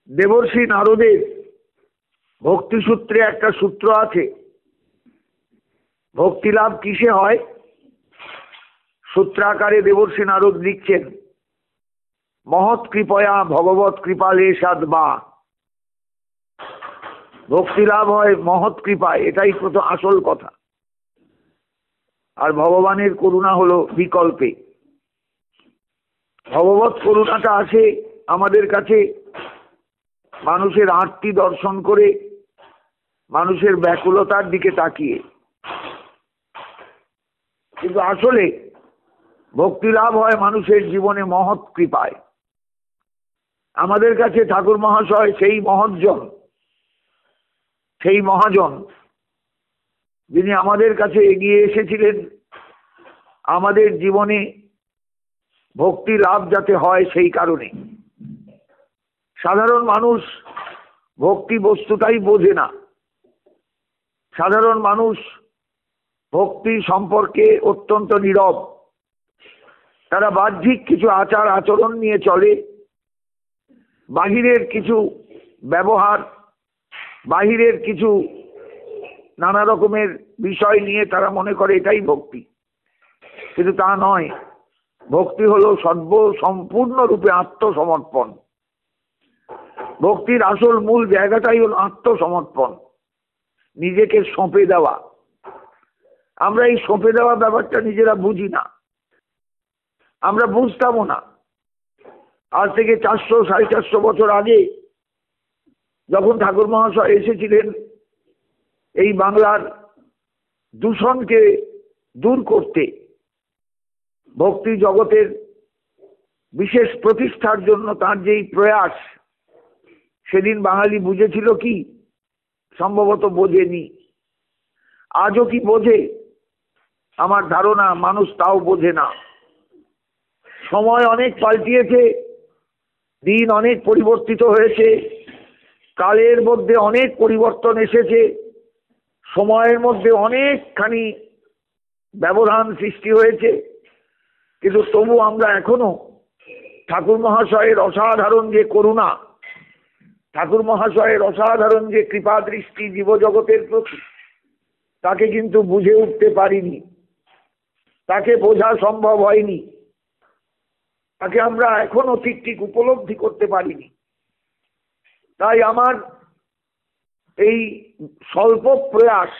দেবর্ষি নারদের ভক্তি সূত্রে একটা সূত্র আছে। ভক্তি লাভ কিসে হয়? সূত্রাকারে দেবর্ষি নারদ লিখছেন, মহৎ কৃপয়া ভগবত কৃপালে সাধবা। ভক্তি লাভ হয় মহৎ কৃপায়, এটাই প্রথম আসল কথা। আর ভগবানের করুণা হলো বিকল্পে। ভগবত করুণাটা আসে আমাদের কাছে মানুষের আরতি দর্শন করে, মানুষের ব্যাকুলতার দিকে তাকিয়ে। কিন্তু আসলে ভক্তি লাভ হয় মানুষের জীবনে মহৎ কৃপায়। আমাদের কাছে ঠাকুর মহাশয় সেই মহৎজন, সেই মহাজন, যিনি আমাদের কাছে এগিয়ে এসেছিলেন আমাদের জীবনে ভক্তি লাভ যাতে হয় সেই কারণে। সাধারণ মানুষ ভক্তি বস্তুটাই বোঝে না। সাধারণ মানুষ ভক্তি সম্পর্কে অত্যন্ত নীরব। তারা বাহ্যিক কিছু আচার আচরণ নিয়ে চলে, বাহিরের কিছু ব্যবহার, বাহিরের কিছু নানা রকমের বিষয় নিয়ে তারা মনে করে এটাই ভক্তি। কিন্তু তা নয়। ভক্তি হলো সম্পূর্ণরূপে আত্মসমর্পণ। ভক্তির আসল মূল জায়গাটাই হলো আত্মসমর্পণ, নিজেকে সঁপে দেওয়া। আমরা এই সঁপে দেওয়া ব্যাপারটা নিজেরা বুঝি না, আমরা বুঝতামও না। আজ থেকে 400-450 বছর আগে যখন ঠাকুর মহাশয় এসেছিলেন এই বাংলার দূষণকে দূর করতে, ভক্তি জগতের বিশেষ প্রতিষ্ঠার জন্য তার যেই প্রয়াস, সেদিন বাঙালি বুঝেছিল কি? সম্ভবত বোঝেনি। আজও কি বোঝে? আমার ধারণা মানুষ তাও বোঝে না। সময় অনেক পাল্টিয়েছে, দিন অনেক পরিবর্তিত হয়েছে, কালের মধ্যে অনেক পরিবর্তন এসেছে, সময়ের মধ্যে অনেকখানি ব্যবধান সৃষ্টি হয়েছে। কিন্তু তবু আমরা এখনো ঠাকুর মহাশয়ের অসাধারণ যে করুণা, ঠাকুর মহাশয়ের অসাধারণ যে কৃপা দৃষ্টি জীবজগতের প্রতি, তাকে কিন্তু বুঝে উঠতে পারিনি, তাকে বোঝা সম্ভব হয়নি, তাকে আমরা এখনো ঠিক ঠিক উপলব্ধি করতে পারিনি। তাই আমার এই স্বল্প প্রয়াস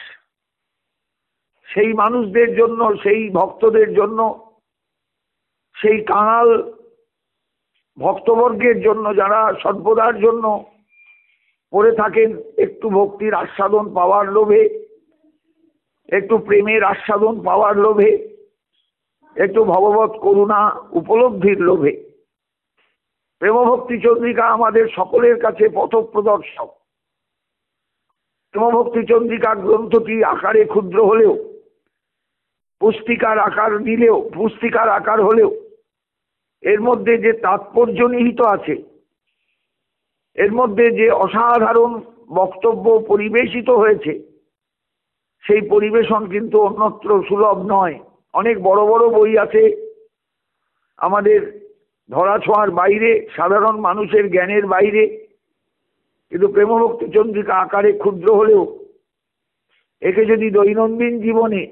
সেই মানুষদের জন্য, সেই ভক্তদের জন্য, সেই কাঙাল ভক্তবর্গের জন্য যারা সর্বদার জন্য পড়ে থাকেন একটু ভক্তির আস্বাদন পাওয়ার লোভে, একটু প্রেমের আস্বাদন পাওয়ার লোভে, একটু ভগবত করুণা উপলব্ধির লোভে। প্রেমভক্তি চন্দ্রিকা আমাদের সকলের কাছে পথপ্রদর্শক। প্রেমভক্তি চন্দ্রিকা গ্রন্থটি আকারে ক্ষুদ্র হলেও, পুস্তিকার আকার হলেও এর মধ্যে যে তাৎপর্য নিহিত আছে, এর মধ্যে যে অসাধারণ বক্তব্য পরিবেশিত হয়েছে, সেই পরিবেশন কিন্তু অন্যত্র সুলভ নয়। অনেক বড় বড় বই আছে আমাদের ধরাছোঁয়ার বাইরে, সাধারণ মানুষের জ্ঞানের বাইরে। কিন্তু প্রেমভক্তি চন্দ্রিকা আকারে ক্ষুদ্র হলেও একে যদি দৈনন্দিন জীবনে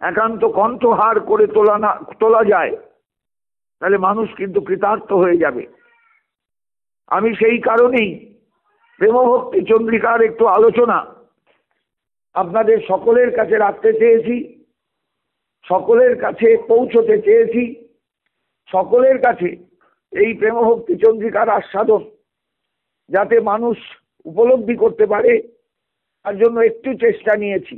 একান্ত কণ্ঠহার করে তোলা যায়, তাহলে মানুষ কিন্তু কৃতার্থ হয়ে যাবে। আমি সেই কারণেই প্রেমভক্তি চন্দ্রিকার একটু আলোচনা আপনাদের সকলের কাছে রাখতে চেয়েছি, সকলের কাছে পৌঁছতে চেয়েছি, সকলের কাছে এই প্রেমভক্তি চন্দ্রিকার আস্বাদন যাতে মানুষ উপলব্ধি করতে পারে, তার জন্য একটু চেষ্টা নিয়েছি।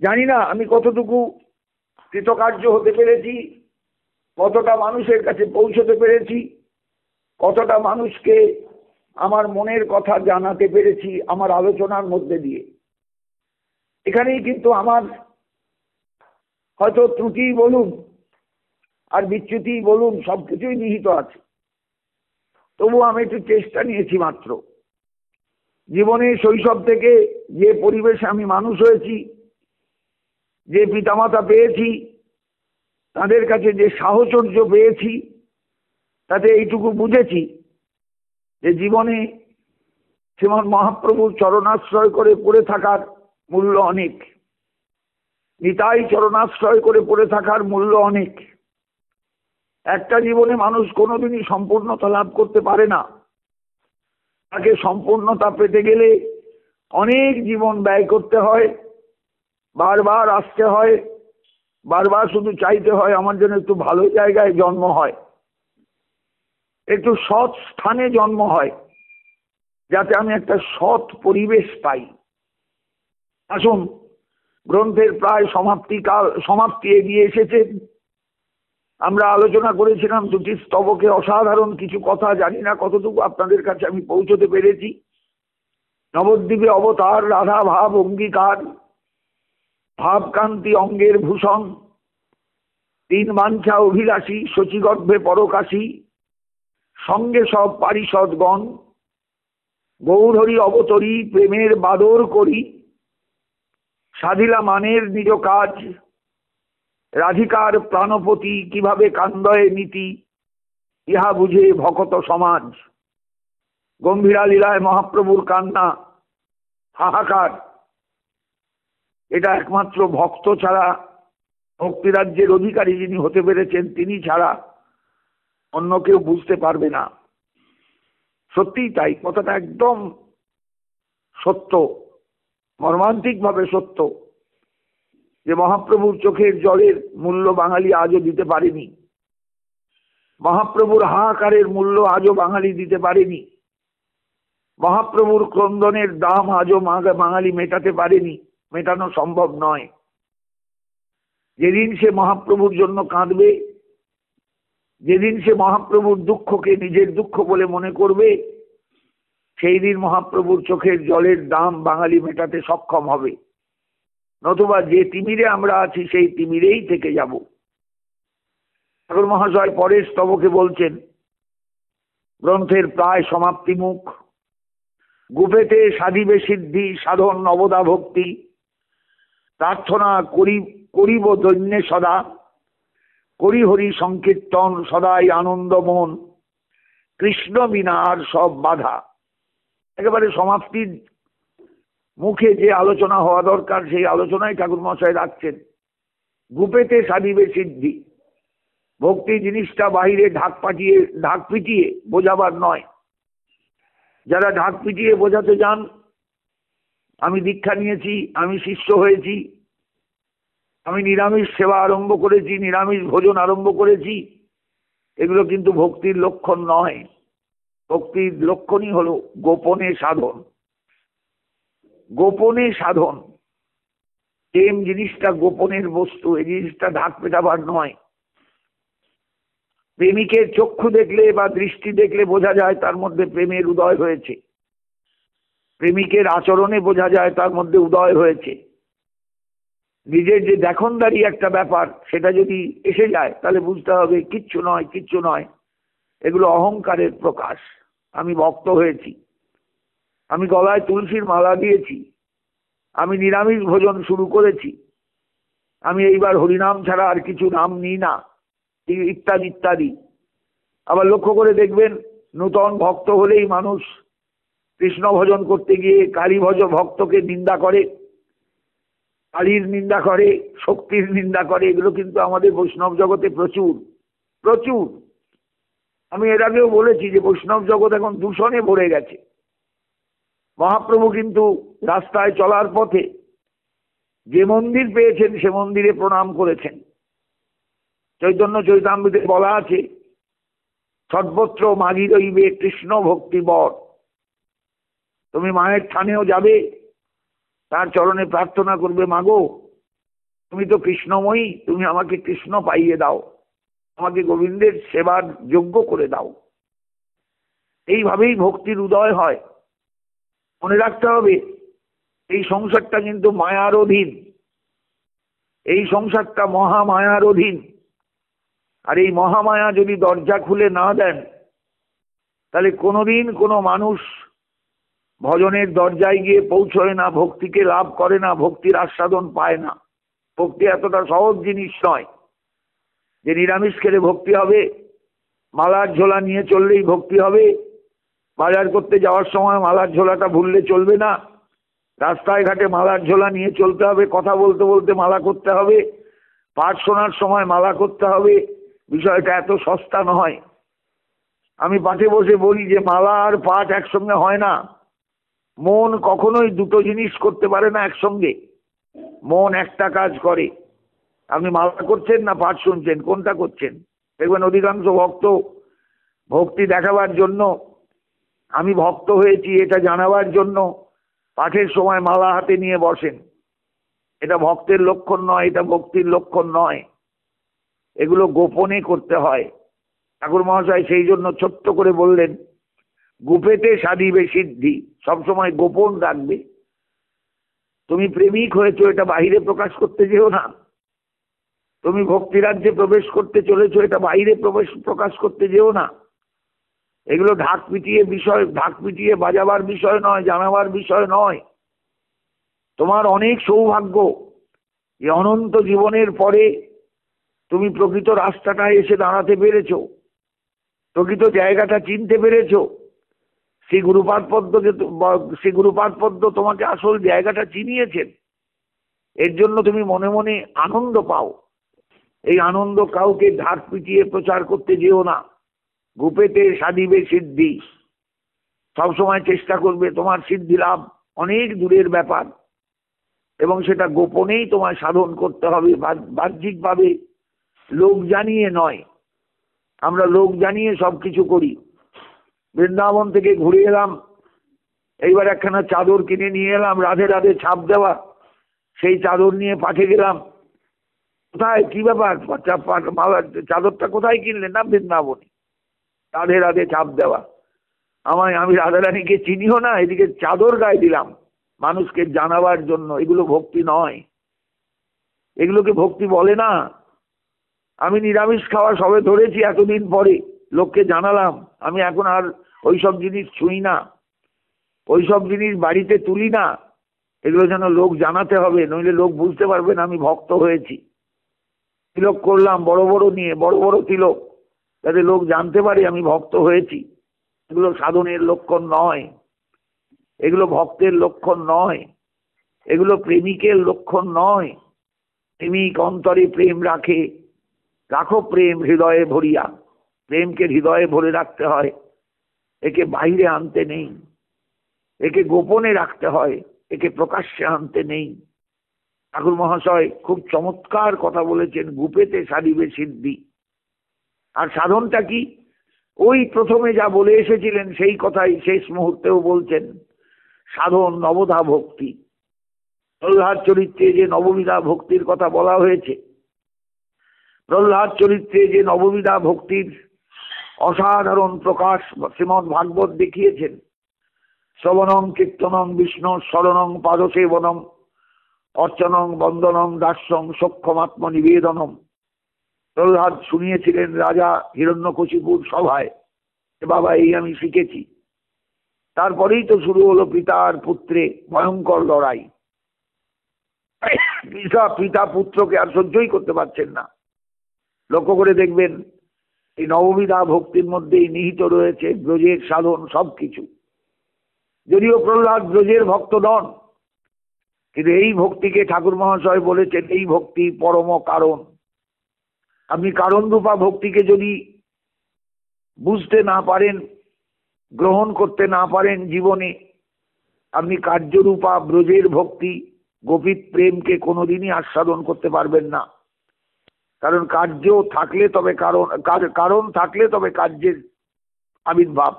জানি না আমি কতটুকু কৃতকার্য হতে পেরেছি, কতটা মানুষের কাছে পৌঁছতে পেরেছি, কতটা মানুষকে আমার মনের কথা জানাতে পেরেছি আমার আলোচনার মধ্যে দিয়ে। এখানেই কিন্তু আমার হয়তো ত্রুটি বলুন আর বিচ্যুতি বলুন, সবকিছুই নিহিত আছে। তবু আমি একটু চেষ্টা নিয়েছি মাত্র। জীবনে শৈশব থেকে যে পরিবেশে আমি মানুষ হয়েছি, যে পিতামাতা পেয়েছি, তাদের কাছে যে সাহচর্য পেয়েছি তাতে এইটুকু বুঝেছি যে জীবনে শ্রীমৎ মহাপ্রভুর চরণাশ্রয় করে পড়ে থাকার মূল্য অনেক, নিতাই চরণাশ্রয় করে পড়ে থাকার মূল্য অনেক। একটা জীবনে মানুষ কোনোদিনই সম্পূর্ণতা লাভ করতে পারে না। তাকে সম্পূর্ণতা পেতে গেলে অনেক জীবন ব্যয় করতে হয়, বারবার আসতে হয়, বারবার শুধু চাইতে হয় আমার জন্য একটু ভালো জায়গায় জন্ম হয়, একটু সৎ স্থানে জন্ম হয়, যাতে আমি একটা সৎ পরিবেশ পাই। আসুন, গ্রন্থের প্রায় সমাপ্তি এগিয়ে এসেছে। আমরা আলোচনা করেছিলাম দুটি স্তবকে অসাধারণ কিছু কথা, জানি না কতটুকু আপনাদের কাছে আমি পৌঁছতে পেরেছি। নবদ্বীপে অবতার, রাধা ভাব অঙ্গীকার, ভাবকান্তি অঙ্গের ভূষণ, তিন বাঞ্ছা অভিলাষী, শচীগর্ভে পরকাশী, সঙ্গে সব পারিষদগণ, গৌরহরি অবতরী, প্রেমের বাদর করি, সাধিলা মানের নিজ কাজ, রাধিকার প্রাণপতি, কিভাবে কান্দয়ে নীতি, ইহা বুঝে ভকত সমাজ। গম্ভীরা লীলায় মহাপ্রভুর কান্না, হাহাকার, এটা একমাত্র ভক্ত ছাড়া, ভক্তিরাজ্যের অধিকারী যিনি হতে পেরেছেন তিনি ছাড়া অন্য কেউ বুঝতে পারবে না। সত্যিই তাই, কথাটা একদম সত্য, মর্মান্তিক ভাবে সত্য, যে মহাপ্রভুর চোখের জলের মূল্য বাঙালি আজও দিতে পারেনি, মহাপ্রভুর হাহাকারের মূল্য আজও বাঙালি দিতে পারেনি, মহাপ্রভুর ক্রন্দনের দাম আজও বাঙালি মেটাতে পারেনি, মেটানো সম্ভব নয়। যেদিন সে মহাপ্রভুর জন্য কাঁদবে, যেদিন সে মহাপ্রভুর দুঃখকে নিজের দুঃখ বলে মনে করবে, সেই দিন মহাপ্রভুর চোখের জলের দাম বাঙালি মেটাতে সক্ষম হবে। নতুবা যে তিমিরে আমরা আছি সেই তিমিরেই থেকে যাব। ঠাকুর মহাশয় পরের স্তবকে বলছেন, গ্রন্থের প্রায় সমাপ্তি মুখ, গুপেতে সাধিবে সিদ্ধি, সাধন নবদা ভক্তি, প্রার্থনা করিব দৈন্যে সদা, করি হরি সংকীর্তন, সদাই আনন্দ মন, কৃষ্ণ বিনা আর সব বাধা। একেবারে সমাপ্তির মুখে যে আলোচনা হওয়া দরকার সেই আলোচনায় ঠাকুর মশাই রাখছেন। গুপেতে সাধিবে সিদ্ধি, ভক্তি জিনিসটা বাহিরে ঢাক পিটিয়ে বোঝাবার নয়। যারা ঢাক পিটিয়ে বোঝাতে যান, আমি দীক্ষা নিয়েছি, আমি শিষ্য হয়েছি, আমি নিরামিষ সেবা আরম্ভ করেছি, নিরামিষ ভোজন আরম্ভ করেছি, এগুলো কিন্তু ভক্তির লক্ষণ নয়। ভক্তির লক্ষণই হলো গোপনে সাধন, গোপনে সাধন। প্রেম জিনিসটা গোপনের বস্তু, এই জিনিসটা ঢাক পেটাবার নয়। প্রেমিকের চক্ষু দেখলে বা দৃষ্টি দেখলে বোঝা যায় তার মধ্যে প্রেমের উদয় হয়েছে, প্রেমিকের আচরণে বোঝা যায় তার মধ্যে উদয় হয়েছে। নিজের যে দেখনদারি একটা ব্যাপার, সেটা যদি এসে যায় তাহলে বুঝতে হবে কিচ্ছু নয়, কিচ্ছু নয়, এগুলো অহংকারের প্রকাশ। আমি ভক্ত হয়েছি, আমি গলায় তুলসীর মালা দিয়েছি, আমি নিরামিষ ভোজন শুরু করেছি, আমি এইবার হরিনাম ছাড়া আর কিছু নাম নিই না, ইত্যাদি ইত্যাদি। আবার লক্ষ্য করে দেখবেন, নূতন ভক্ত হলেই মানুষ কৃষ্ণ ভজন করতে গিয়ে কালী ভক্তকে নিন্দা করে, কালীর নিন্দা করে, শক্তির নিন্দা করে। এগুলো কিন্তু আমাদের বৈষ্ণব জগতে প্রচুর প্রচুর। আমি এর আগেও বলেছি যে বৈষ্ণব জগৎ এখন দূষণে ভরে গেছে। মহাপ্রভু কিন্তু রাস্তায় চলার পথে যে মন্দির পেয়েছেন সে মন্দিরে প্রণাম করেছেন। চৈতন্য চৈতামৃতে বলা আছে, সর্বত্র মাগি রইবে কৃষ্ণ ভক্তি বর। তুমি মায়ের স্থানেও যাবে, তার চরণে প্রার্থনা করবে, মাগো তুমি তো কৃষ্ণময়ী, তুমি আমাকে কৃষ্ণ পাইয়ে দাও, আমাকে গোবিন্দের সেবার যোগ্য করে দাও। এইভাবেই ভক্তির উদয় হয়। মনে রাখতে হবে, এই সংসারটা কিন্তু মায়ার অধীন, এই সংসারটা মহামায়ার অধীন। আর এই মহামায়া যদি দরজা খুলে না দেন, তাহলে কোনোদিন কোনো মানুষ ভজনের দরজায় গিয়ে পৌঁছয় না, ভক্তিকে লাভ করে না, ভক্তির আস্বাদন পায় না। ভক্তি এতটা সহজ জিনিস নয়। যে নিরামিষ খেলে ভক্তি হবে, মালার ঝোলা নিয়ে চললেই ভক্তি হবে, বাজার করতে যাওয়ার সময় মালার ঝোলাটা ভুললে চলবে না, রাস্তায় ঘাটে মালার ঝোলা নিয়ে চলতে হবে, কথা বলতে বলতে মালা করতে হবে, পাঠ শোনার সময় মালা করতে হবে। বিষয়টা এত সস্তা নয়। আমি পাঠে বসে বলি যে মালা আর পাঠ একসঙ্গে হয় না। মন কখনোই দুটো জিনিস করতে পারে না একসঙ্গে। মন একটা কাজ করে। আপনি মালা করছেন না পাঠ শুনছেন, কোনটা করছেন? দেখবেন অধিকাংশ ভক্ত ভক্তি দেখাবার জন্য, আমি ভক্ত হয়েছি এটা জানাবার জন্য পাঠের সময় মালা হাতে নিয়ে বসেন। এটা ভক্তের লক্ষণ নয়, এটা ভক্তির লক্ষণ নয়। এগুলো গোপনে করতে হয়। ঠাকুর মহাশয় সেই জন্য ছোট্ট করে বললেন, গুপেতে সাধিবে সিদ্ধি, সবসময় গোপন রাখবে। তুমি প্রেমিক হয়েছো, এটা বাহিরে প্রকাশ করতে যেও না। তুমি ভক্তিরাজ্যে প্রবেশ করতে চলেছো, এটা বাইরে প্রকাশ করতে যেও না। এগুলো ঢাক পিটিয়ে বাজাবার বিষয় নয়, জানাবার বিষয় নয়। তোমার অনেক সৌভাগ্য, এই অনন্ত জীবনের পরে তুমি প্রকৃত রাস্তাটায় এসে দাঁড়াতে পেরেছো, প্রকৃত জায়গাটা চিনতে পেরেছো। শ্রী গুরুপাদ পদ্ম তোমাকে আসল জায়গাটা চিনিয়েছেন। এর জন্য তুমি মনে মনে আনন্দ পাও। এই আনন্দ কাউকে ঢাক পিটিয়ে প্রচার করতে যেও না। গুপেতে সাধিবে সিদ্ধি, সবসময় চেষ্টা করবে তোমার সিদ্ধি লাভ অনেক দূরের ব্যাপার, এবং সেটা গোপনেই তোমায় সাধন করতে হবে, বাহ্যিকভাবে লোক জানিয়ে নয়। আমরা লোক জানিয়ে সবকিছু করি। বৃন্দাবন থেকে ঘুরে এলাম, এইবার একখানা চাদর কিনে নিয়ে এলাম, রাধে রাধে ছাপ দেওয়া, সেই চাদর নিয়ে পাঠে গেলাম। কোথায়, কি ব্যাপার, চাদরটা কোথায় কিনলেন? না, বৃন্দাবনে। রাধে রাধে ছাপ দেওয়া। আমি রাধা রানীকে চিনিও না, এদিকে চাদর গায়ে দিলাম মানুষকে জানাবার জন্য। এগুলো ভক্তি নয়, এগুলোকে ভক্তি বলে না। আমি নিরামিষ খাওয়া সবে ধরেছি এতদিন পরে, লোককে জানালাম। আমি এখন আর ওইসব জিনিস ছুঁই না, ওইসব জিনিস বাড়িতে তুলি না। এগুলো যেন লোক জানাতে হবে, নইলে লোক বুঝতে পারবে না আমি ভক্ত হয়েছি। তিলক করলাম বড় বড় নিয়ে, বড় বড় তিলক, যাতে লোক জানতে পারে আমি ভক্ত হয়েছি। এগুলো সাধনের লক্ষণ নয়, এগুলো ভক্তের লক্ষণ নয়, এগুলো প্রেমিকের লক্ষণ নয়। প্রেমিক অন্তরে প্রেম রাখে, রাখো প্রেম হৃদয়ে ভরিয়া। প্রেমকে হৃদয়ে ভরে রাখতে হয়, একে বাইরে আনতে নেই। একে গোপনে রাখতে হয়, একে প্রকাশ্যে আনতে নেই। ঠাকুর মহাশয় খুব চমৎকার কথা বলেছেন, গুপেতে সাধিবে সিদ্ধি। আর সাধনটা কি? ওই প্রথমে যা বলে এসেছিলেন সেই কথাই শেষ মুহূর্তেও বলছেন, সাধন নবধা ভক্তি। প্রহ্লাদ চরিত্রে যে নববিধা ভক্তির কথা বলা হয়েছে, প্রহ্লাদ চরিত্রে যে নববিধা ভক্তির অসাধারণ প্রকাশ শ্রীমদ্ ভাগবত দেখিয়েছেন। শ্রবণং কীর্তনং বিষ্ণু শরণং পাদসেবনম অর্চনং বন্দনং দাস্যং সক্ষমাত্ম নিবেদনম। প্রহ্লাদ শুনিয়েছিলেন রাজা হিরণ্যকশিপুর সভায়, বাবা এই আমি শিখেছি। তারপরেই তো শুরু হলো পিতা আর পুত্রে ভয়ঙ্কর লড়াই। পিতা পুত্রকে আর সহ্যই করতে পারছেন না। লক্ষ্য করে দেখবেন এই নববিধা ভক্তির মধ্যেই নিহিত রয়েছে ব্রজের সাধন সবকিছু। যদিও প্রহ্লাদ ব্রজের ভক্ত নন, কিন্তু এই ভক্তিকে ঠাকুর মহাশয় বলেছেন এই ভক্তি পরম কারণ। আপনি কারণ রূপা ভক্তিকে যদি বুঝতে না পারেন, গ্রহণ করতে না পারেন জীবনে, আপনি কার্যরূপা ব্রজের ভক্তি গোপীত প্রেমকে কোনোদিনই আস্বাদন করতে পারবেন না। কারণ কার্য থাকলে তবে কারণ থাকলে তবে কার্যের আবির্ভাব।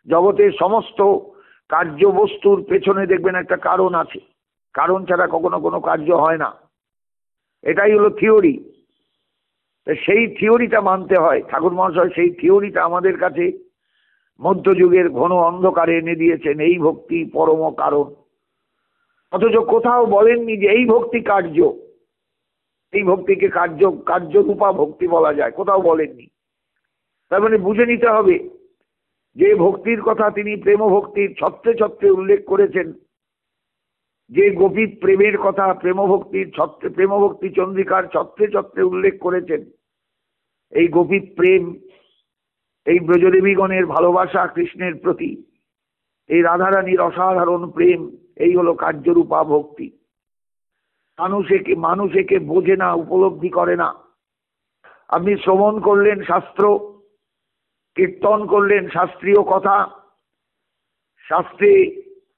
জগতের সমস্ত কার্য বস্তুর পেছনে দেখবেন একটা কারণ আছে, কারণ ছাড়া কখনো কোনো কার্য হয় না। এটাই হলো থিওরি। সেই থিওরিটা মানতে হয়। ঠাকুর মহাশয় সেই থিওরিটা আমাদের কাছে মধ্যযুগের ঘন অন্ধকারে এনে দিয়েছেন, এই ভক্তি পরম কারণ। অথচ কোথাও বলেননি যে এই ভক্তি কার্য, এই ভক্তিকে কার্যরূপা ভক্তি বলা যায়, কোথাও বলেননি। তার মানে বুঝে নিতে হবে যে ভক্তির কথা তিনি প্রেম ভক্তির ছত্রে ছত্রে উল্লেখ করেছেন, যে গোপী প্রেমের কথা প্রেম ভক্তি চন্দ্রিকার ছত্রে ছত্রে উল্লেখ করেছেন, এই গোপী প্রেম, এই ব্রজদেবীগণের ভালোবাসা কৃষ্ণের প্রতি, এই রাধারানীর অসাধারণ প্রেম, এই হলো কার্যরূপা ভক্তি। মানুষ একে বোঝে না, উপলব্ধি করে না। আপনি শ্রবণ করলেন শাস্ত্র, কীর্তন করলেন শাস্ত্রীয় কথা, শাস্ত্রে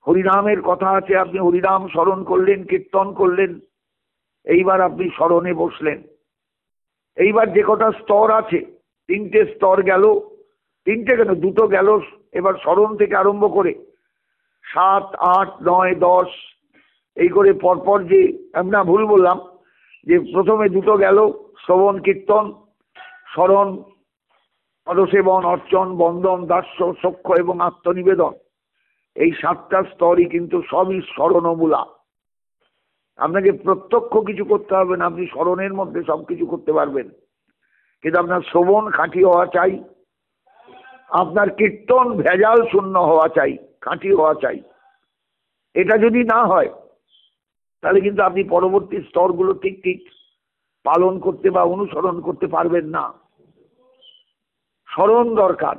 হরিনামের কথা আছে, আপনি হরিনাম স্মরণ করলেন, কীর্তন করলেন, এইবার আপনি স্মরণে বসলেন। এইবার যে কটা স্তর আছে, 3টে স্তর গেল, 3টে কেন, 2টো গেল। এবার স্মরণ থেকে আরম্ভ করে 7, 8, 9, 10 এই করে পরপর, যে আমি না ভুল বললাম, যে প্রথমে 2টো গেল, শ্রবণ কীর্তন, স্মরণ, পদসেবন, অর্চন, বন্দন, দাস্য, সখ্য এবং আত্মনিবেদন, এই 7টা স্তরই কিন্তু সবই স্মরণমূলা। আপনাকে প্রত্যক্ষ কিছু করতে হবে না, আপনি স্মরণের মধ্যে সবকিছু করতে পারবেন। কিন্তু আপনার শ্রবণ খাঁটি হওয়া চাই, আপনার কীর্তন ভেজাল শূন্য হওয়া চাই, খাঁটি হওয়া চাই। এটা যদি না হয় তাহলে কিন্তু আপনি পরবর্তী স্তরগুলো ঠিক ঠিক পালন করতে বা অনুসরণ করতে পারবেন না। স্মরণ দরকার,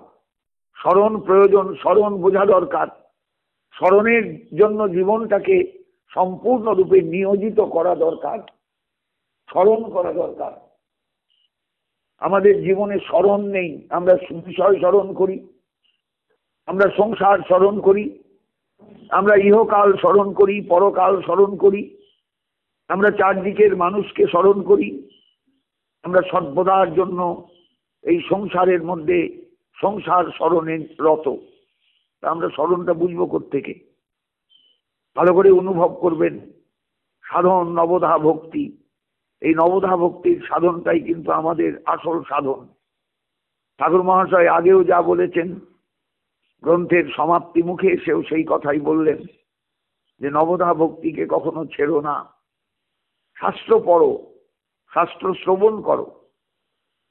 স্মরণ প্রয়োজন, স্মরণ বোঝা দরকার। স্মরণের জন্য জীবনটাকে সম্পূর্ণরূপে নিয়োজিত করা দরকার, স্মরণ করা দরকার। আমাদের জীবনে স্মরণ নেই, আমরা বিষয় স্মরণ করি, আমরা সংসার স্মরণ করি, আমরা ইহকাল স্মরণ করি, পরকাল স্মরণ করি, আমরা চারদিকের মানুষকে স্মরণ করি, আমরা সর্বদার জন্য এই সংসারের মধ্যে সংসার স্মরণে রত। আমরা স্মরণটা বুঝবো কোত্থেকে? ভালো করে অনুভব করবেন। সাধন নবধা ভক্তি, এই নবধা ভক্তির সাধনটাই কিন্তু আমাদের আসল সাধন। ঠাকুর মহাশয় আগেও যা বলেছেন, গ্রন্থের সমাপ্তি মুখে এসেও সেই কথাই বললেন যে নবধা ভক্তিকে কখনো ছেড়ো না। শাস্ত্র পড়ো, শাস্ত্র শ্রবণ করো,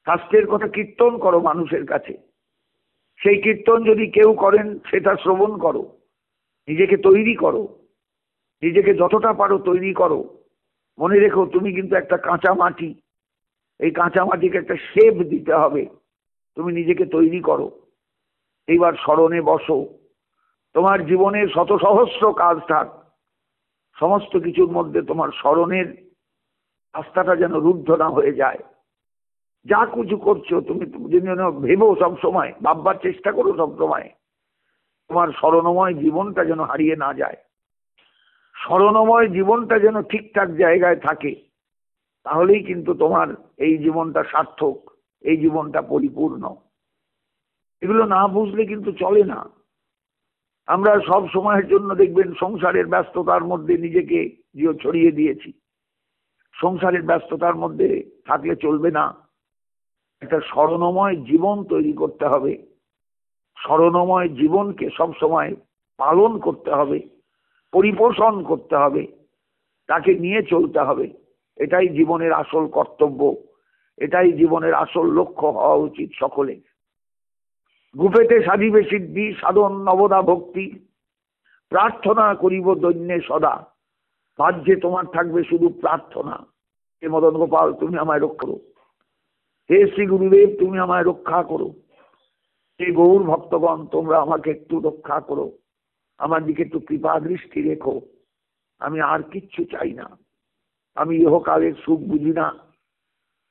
শাস্ত্রের কথা কীর্তন করো মানুষের কাছে। সেই কীর্তন যদি কেউ করেন সেটা শ্রবণ করো, নিজেকে তৈরি করো, নিজেকে যতটা পারো তৈরি করো। মনে রেখো তুমি কিন্তু একটা কাঁচা মাটি, এই কাঁচা মাটিকে একটা শেপ দিতে হবে। তুমি নিজেকে তৈরি করো, এইবার স্মরণে বসো। তোমার জীবনে শত সহস্র কাজ থাক, সমস্ত কিছুর মধ্যে তোমার স্মরণের রাস্তাটা যেন রুদ্ধ না হয়ে যায়। যা কিছু করছো তুমি যেন ভেবো, সবসময় ভাববার চেষ্টা করো, সবসময় তোমার স্মরণময় জীবনটা যেন হারিয়ে না যায়। স্মরণময় জীবনটা যেন ঠিকঠাক জায়গায় থাকে, তাহলেই কিন্তু তোমার এই জীবনটা সার্থক, এই জীবনটা পরিপূর্ণ। এগুলো না বুঝলে কিন্তু চলে না। আমরা সব সময়ের জন্য দেখবেন সংসারের ব্যস্ততার মধ্যে নিজেকে ছড়িয়ে দিয়েছি। সংসারের ব্যস্ততার মধ্যে থাকলে চলবে না, একটা স্মরণময় জীবন তৈরি করতে হবে। স্মরণময় জীবনকে সব সময় পালন করতে হবে, পরিপোষণ করতে হবে, তাকে নিয়ে চলতে হবে। এটাই জীবনের আসল কর্তব্য, এটাই জীবনের আসল লক্ষ্য হওয়া উচিত সকলে। গুপেতে সাধিবে সিদ্ধি, সাধন নবদা ভক্তি, প্রার্থনা করিব দৈন্যে সদা। বাহ্যে তোমার থাকবে শুধু প্রার্থনা, হে মদন গোপাল তুমি আমায় রক্ষা করো, হে শ্রী গুরুদেব তুমি আমায় রক্ষা করো, হে গৌর ভক্তগণ তোমরা আমাকে একটু রক্ষা করো, আমার দিকে একটু কৃপা দৃষ্টি রেখো। আমি আর কিচ্ছু চাই না। আমি ইহকালের সুখ বুঝি না,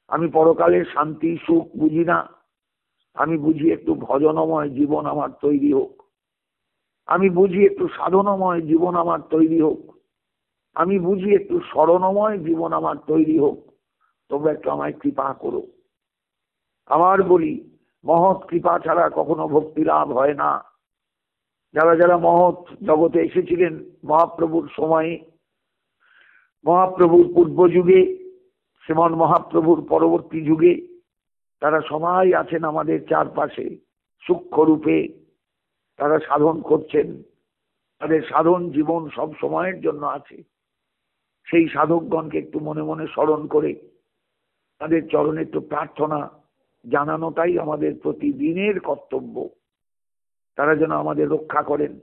আমি পরকালের শান্তি সুখ বুঝি না। আমি বুঝি একটু ভজনময় জীবন আমার তৈরি হোক, আমি বুঝি একটু সাধনময় জীবন আমার তৈরি হোক, আমি বুঝি একটু স্মরণময় জীবন আমার তৈরি হোক। তোমরা একটু আমায় কৃপা করো। আমার বলি, মহৎ কৃপা ছাড়া কখনো ভক্তি লাভ হয় না। যারা যারা মহৎ জগতে এসেছিলেন মহাপ্রভুর সময়ে, মহাপ্রভুর পূর্ব যুগে, শ্রীমন মহাপ্রভুর পরবর্তী যুগে, তারা সবাই আছেন আমাদের চারপাশে সূক্ষ্ম রূপে। তারা সাধন করছেন, তাদের সাধন জীবন সব সময়ের জন্য আছে। সেই সাধকগণকে একটু মনে মনে স্মরণ করে তাদের চরণে একটু প্রার্থনা জানানোটাই আমাদের প্রতিদিনের কর্তব্য। তারা যেন আমাদের রক্ষা করেন,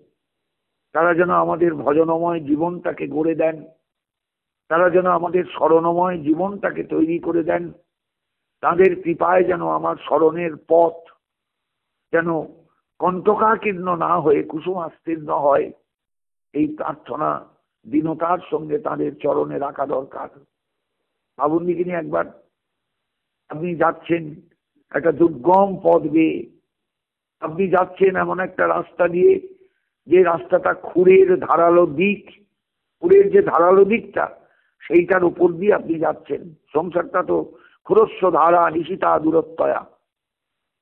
তারা যেন আমাদের ভজনময় জীবনটাকে গড়ে দেন, তারা যেন আমাদের স্মরণময় জীবনটাকে তৈরি করে দেন। তাদের কৃপায় যেন আমার স্মরণের পথ যেন কণ্টকাকীর্ণ না হয়ে কুসুমাস্তীর্ণ হয়, এই প্রার্থনা দীনতার সঙ্গে তাদের চরণে রাখা দরকার। ভাবুন দেখিনি একবার, আপনি যাচ্ছেন একটা দুর্গম পথ বেয়ে, আপনি যাচ্ছেন এমন একটা রাস্তা দিয়ে যে রাস্তাটা খুঁড়ের ধারালো দিক, খুঁড়ের যে ধারালো দিকটা সেইটার উপর দিয়ে আপনি যাচ্ছেন। সংসারটা তো খুরস্ব ধারা নিশিতা দূরত্বয়া,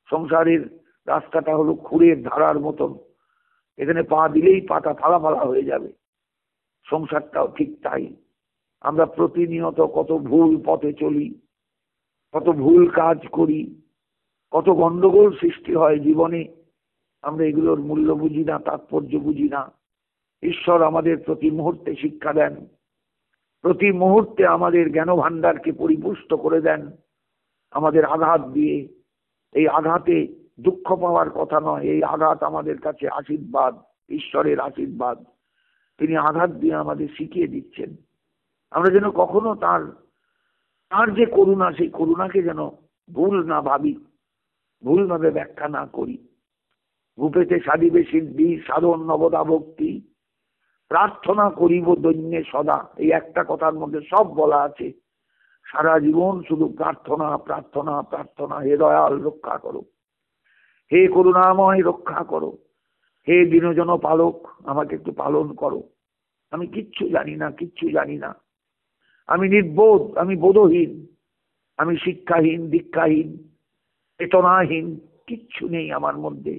সংসারের রাস্তাটা হলো খুঁড়ের ধারার মতন, এখানে পা দিলেই পাটা ফালা ফালা হয়ে যাবে। সংসারটাও ঠিক তাই। আমরা প্রতিনিয়ত কত ভুল পথে চলি, কত ভুল কাজ করি, কত গন্ডগোল সৃষ্টি হয় জীবনে। আমরা এগুলোর মূল্য বুঝি না, তাৎপর্য বুঝি না। ঈশ্বর আমাদের প্রতি মুহূর্তে শিক্ষা দেন, প্রতি মুহূর্তে আমাদের জ্ঞান ভাণ্ডারকে পরিপুষ্ট করে দেন আমাদের আঘাত দিয়ে। এই আঘাতে দুঃখ পাওয়ার কথা নয়, এই আঘাত আমাদের কাছে আশীর্বাদ, ঈশ্বরের আশীর্বাদ। তিনি আঘাত দিয়ে আমাদের শিখিয়ে দিচ্ছেন, আমরা যেন কখনো তার যে করুণা, সেই করুণাকে যেন ভুল না ভাবি, ভুলভাবে ব্যাখ্যা না করি। রূপেতে সাধিবে সিদ্ধি, সাধন নবদা ভক্তি, প্রার্থনা করিব দৈন্যে সদা। এই একটা কথার মধ্যে সব বলা আছে। সারা জীবন শুধু প্রার্থনা প্রার্থনা প্রার্থনা। হে দয়াল রক্ষা করো, হে করুণাময় রক্ষা করো, হে দীনজন পালক আমাকে একটু পালন করো। আমি কিচ্ছু জানি না, কিচ্ছু জানি না, আমি নির্বোধ, আমি বোধহীন, আমি শিক্ষাহীন, দীক্ষাহীন, চেতনাহীন, কিচ্ছু নেই আমার মধ্যে।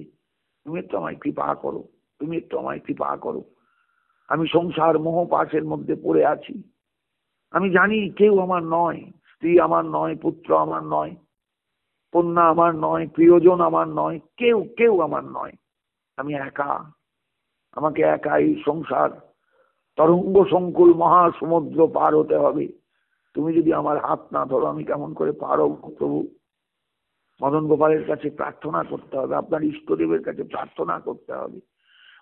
তুমি একটু আমায় কৃপা করো, তুমি একটু আমায় কৃপা করো। আমি সংসার মোহ পাশের মধ্যে পড়ে আছি। আমি জানি কেউ আমার নয়, স্ত্রী আমার নয়, পুত্র আমার নয়, কন্যা আমার নয়, প্রিয়জন আমার নয়, কেউ কেউ আমার নয়। আমি একা, আমাকে একা এই সংসার তরঙ্গ সংকুল মহাসমুদ্র পার হতে হবে। তুমি যদি আমার হাত না ধরো আমি কেমন করে পার হব প্রভু? মদন গোপালের কাছে প্রার্থনা করতে হবে, আপনার ইষ্টদেবের কাছে প্রার্থনা করতে হবে,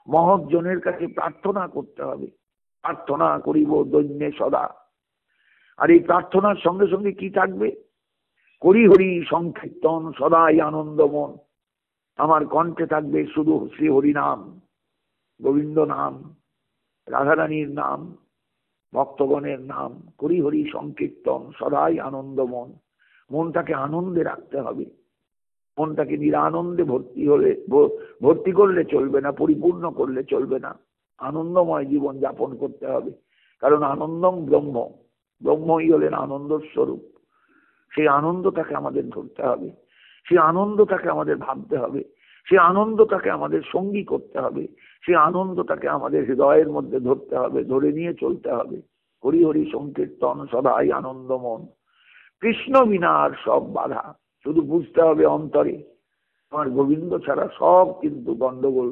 মহৎ জনের কাছে প্রার্থনা করতে হবে। প্রার্থনা করিব দৈন্যে সদা। আর এই প্রার্থনার সঙ্গে সঙ্গে কি থাকবে? করি হরি সংকীর্তন সদাই আনন্দ মন। আমার কণ্ঠে থাকবে শুধু শ্রী হরি নাম, গোবিন্দ নাম, রাধারানীর নাম, ভক্তগণের নাম। করি হরি সংকীর্তন সদাই আনন্দ মন। মনটাকে আনন্দে রাখতে হবে, মনটাকে নিরানন্দে ভর্তি করলে চলবে না, পরিপূর্ণ করলে চলবে না। আনন্দময় জীবন যাপন করতে হবে, কারণ আনন্দম ব্রহ্ম, ব্রহ্মই হলেন আনন্দ স্বরূপ। সেই আনন্দটাকে আমাদের ধরতে হবে, সেই আনন্দটাকে আমাদের ভাবতে হবে, সেই আনন্দটাকে আমাদের সঙ্গী করতে হবে, সেই আনন্দটাকে আমাদের হৃদয়ের মধ্যে ধরতে হবে, ধরে নিয়ে চলতে হবে। হরি হরি সংকীর্তন সদাই আনন্দ মন। কৃষ্ণ বিনা আর সব বাধা। শুধু বুঝতে হবে অন্তরে আমার গোবিন্দ ছাড়া সব কিন্তু গন্ডগোল,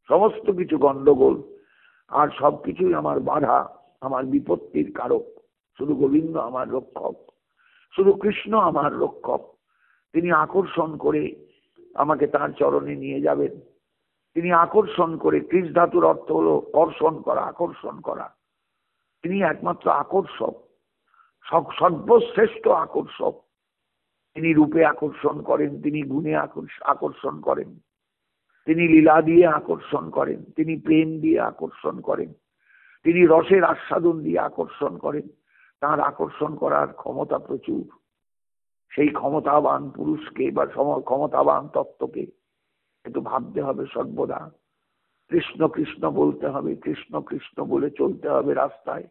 সমস্ত কিছু গন্ডগোল, আর সবকিছুই আমার বাধা, আমার বিপত্তির কারক। শুধু গোবিন্দ আমার রক্ষক, শুধু কৃষ্ণ আমার রক্ষক। তিনি আকর্ষণ করে আমাকে তার চরণে নিয়ে যাবেন। তিনি আকর্ষণ করে, কৃষ ধাতুর অর্থ হলো কর্ষণ করা, আকর্ষণ করা। তিনি একমাত্র আকর্ষক, সর্বশ্রেষ্ঠ আকর্ষক। তিনি রূপে আকর্ষণ করেন, তিনি গুণে আকর্ষণ করেন, তিনি লীলা দিয়ে আকর্ষণ করেন, তিনি প্রেম দিয়ে আকর্ষণ করেন, তিনি রসের আস্বাদন দিয়ে আকর্ষণ করেন। তার আকর্ষণ করার ক্ষমতা প্রচুর। সেই ক্ষমতাবান পুরুষকে বা ক্ষমতাবান তত্ত্বকে একটু ভাবতে হবে সর্বদা। কৃষ্ণ কৃষ্ণ বলতে হবে, কৃষ্ণ কৃষ্ণ বলে চলতে হবে রাস্তায়।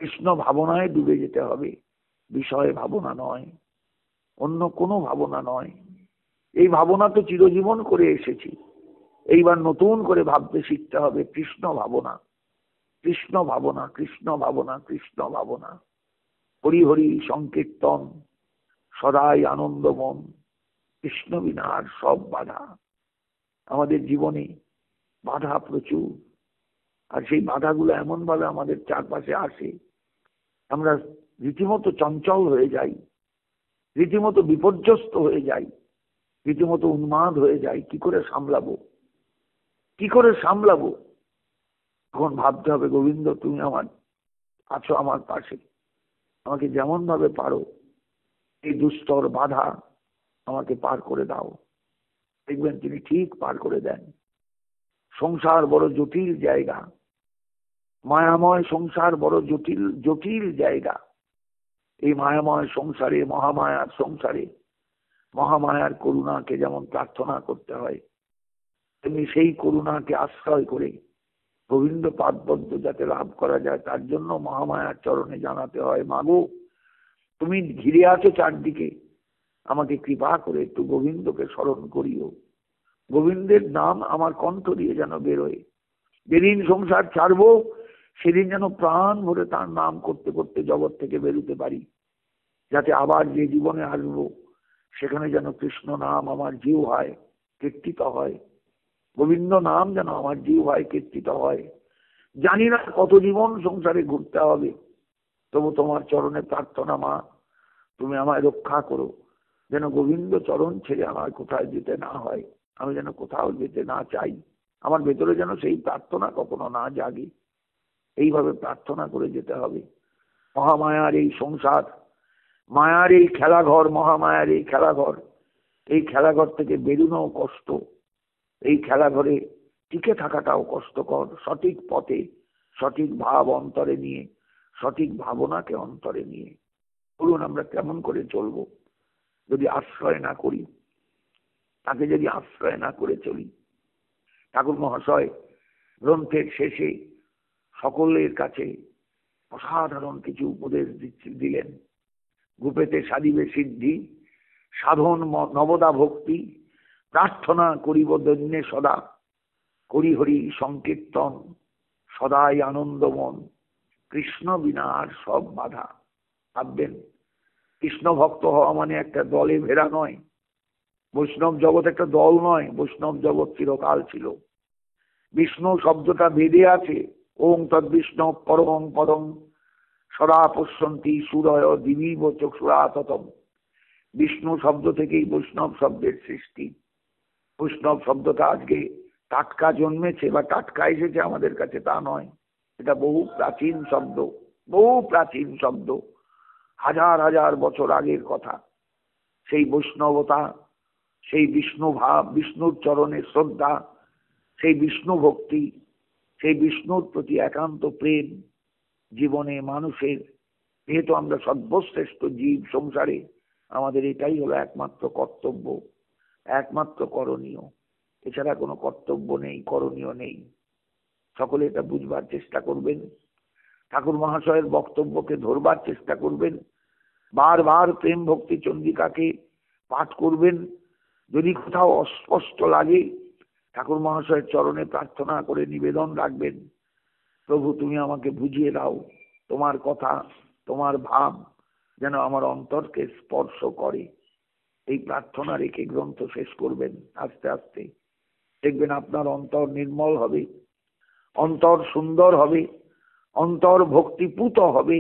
কৃষ্ণ ভাবনায় ডুবে যেতে হবে, বিষয়ে ভাবনা নয়, অন্য কোনো ভাবনা নয়। এই ভাবনা তো চিরজীবন করে এসেছি, এইবার নতুন করে ভাবতে শিখতে হবে কৃষ্ণ ভাবনা, কৃষ্ণ ভাবনা, কৃষ্ণ ভাবনা, কৃষ্ণ ভাবনা। হরি হরি সংকীর্তন সদাই আনন্দ মন। কৃষ্ণ বিনা আর সব বাধা। আমাদের জীবনে বাধা প্রচুর, আর সেই বাধাগুলো এমন ভাবে আমাদের চারপাশে আসে, আমরা রীতিমতো চঞ্চল হয়ে যাই, রীতিমতো বিপর্যস্ত হয়ে যাই, রীতিমতো উন্মাদ হয়ে যাই। কি করে সামলাবো, কি করে সামলাবো? তখন ভাবতে হবে গোবিন্দ তুমি আমার আছো, আমার পাশে, আমাকে যেমন ভাবে পারো এই দুস্তর বাধা আমাকে পার করে দাও। দেখবেন তিনি ঠিক পার করে দেন। সংসার বড় জটিল জায়গা, মায়াময় সংসার বড় জটিল জটিল জায়গা। এই মায়াময় সংসারে, মহামায়ার সংসারে মহামায়ার করুণাকে যেমন প্রার্থনা করতে হয়, তেমনি সেই করুণাকে আশ্রয় করে গোবিন্দ পাদপদ্ম যাতে লাভ করা যায় তার জন্য মহামায়ার চরণে জানাতে হয়, মাগো তুমি ঘিরে আছো চারদিকে, আমাকে কৃপা করে একটু গোবিন্দকে স্মরণ করিও। গোবিন্দের নাম আমার কণ্ঠ দিয়ে যেন বেরোয়। যেদিন সংসার ছাড়বো সেদিন যেন প্রাণ ভরে তার নাম করতে করতে জগৎ থেকে বেরোতে পারি, যাতে আবার যে জীবনে আসবো সেখানে যেন কৃষ্ণ নাম আমার জিহ্বায় কীর্তিত হয়, গোবিন্দ নাম যেন আমার জিহ্বায় কীর্তিত হয়। জানি না কত জীবন সংসারে ঘুরতে হবে, তবু তোমার চরণে প্রার্থনা, মা তুমি আমায় রক্ষা করো, যেন গোবিন্দ চরণ ছেড়ে আমার কোথায় যেতে না হয়, আমি যেন কোথাও যেতে না চাই, আমার ভেতরে যেন সেই প্রার্থনা কখনো না জাগে। এইভাবে প্রার্থনা করে যেতে হবে। মহামায়ার এই সংসার, মায়ার এই খেলাঘর, মহামায়ার এই খেলাঘর, এই খেলাঘর থেকে বেরোনো কষ্ট, এই খেলাঘরে টিকে থাকাটাও কষ্টকর। সঠিক পথে সঠিক ভাব অন্তরে নিয়ে, সঠিক ভাবনাকে অন্তরে নিয়ে বলুন আমরা কেমন করে চলবো যদি আশ্রয় না করি, তাকে যদি আশ্রয় না করে চলি। ঠাকুর মহাশয় গ্রন্থের শেষে সকলের কাছে অসাধারণ কিছু উপদেশ দিলেন। গুপেতে সাধিবে সিদ্ধি, সাধন নবদা ভক্তি, প্রার্থনা করিব দৈন্যে সদা, করি হরি সংকীর্তন, সদাই আনন্দ মন, কৃষ্ণ বিনা আর সব বাধা। ভাববেন কৃষ্ণ ভক্ত হওয়া মানে একটা দলে ভেড়া নয়, বৈষ্ণব জগৎ একটা দল নয়, বৈষ্ণব জগৎ চিরকাল ছিল। বিষ্ণু শব্দটা বেদে আছে, ওং তদ্বিষ্ণু পরমং পদং সদা পশ্যন্তি সুরয় দিবীব চক্ষুরাততম। বিষ্ণু শব্দ থেকেই বৈষ্ণব শব্দের সৃষ্টি। বৈষ্ণব শব্দটা আজকে টাটকা জন্মেছে বা টাটকা এসেছে আমাদের কাছে তা নয়, এটা বহু প্রাচীন শব্দ, বহু প্রাচীন শব্দ, হাজার হাজার বছর আগের কথা। সেই বৈষ্ণবতা, সেই বিষ্ণু ভাব, বিষ্ণুর চরণে শ্রদ্ধা, সেই বিষ্ণু ভক্তি, সেই বিষ্ণুর প্রতি একান্ত প্রেম জীবনে মানুষের, যেহেতু আমরা সর্বশ্রেষ্ঠ জীব সংসারে, আমাদের এটাই হলো একমাত্র কর্তব্য, একমাত্র করণীয়। এছাড়া কোনো কর্তব্য নেই, করণীয় নেই। সকলে এটা বুঝবার চেষ্টা করবেন, ঠাকুর মহাশয়ের বক্তব্যকে ধরবার চেষ্টা করবেন, বারবার প্রেম ভক্তি চন্ডিকাকে পাঠ করবেন। যদি কোথাও অস্পষ্ট লাগে ঠাকুর মহাশয়ের চরণে প্রার্থনা করে নিবেদন রাখবেন, প্রভু তুমি আমাকে বুঝিয়ে দাও, তোমার কথা, তোমার ভাব যেন আমার অন্তরকে স্পর্শ করে। এই প্রার্থনা রেখে গ্রন্থ শেষ করবেন। আস্তে আস্তে দেখবেন আপনার অন্তর নির্মল হবে, অন্তর সুন্দর হবে, অন্তর ভক্তিপূত হবে,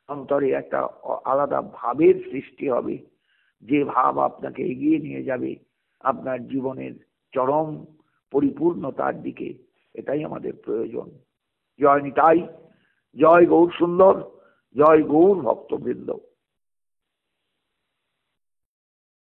অন্তরে একটা আলাদা ভাবের সৃষ্টি হবে, যে ভাব আপনাকে এগিয়ে নিয়ে যাবে আপনার জীবনের চরম পরিপূর্ণতার দিকে। এটাই আমাদের প্রয়োজন। জয় নিতাই, জয় গৌর সুন্দর, জয় গৌর ভক্তবৃন্দ।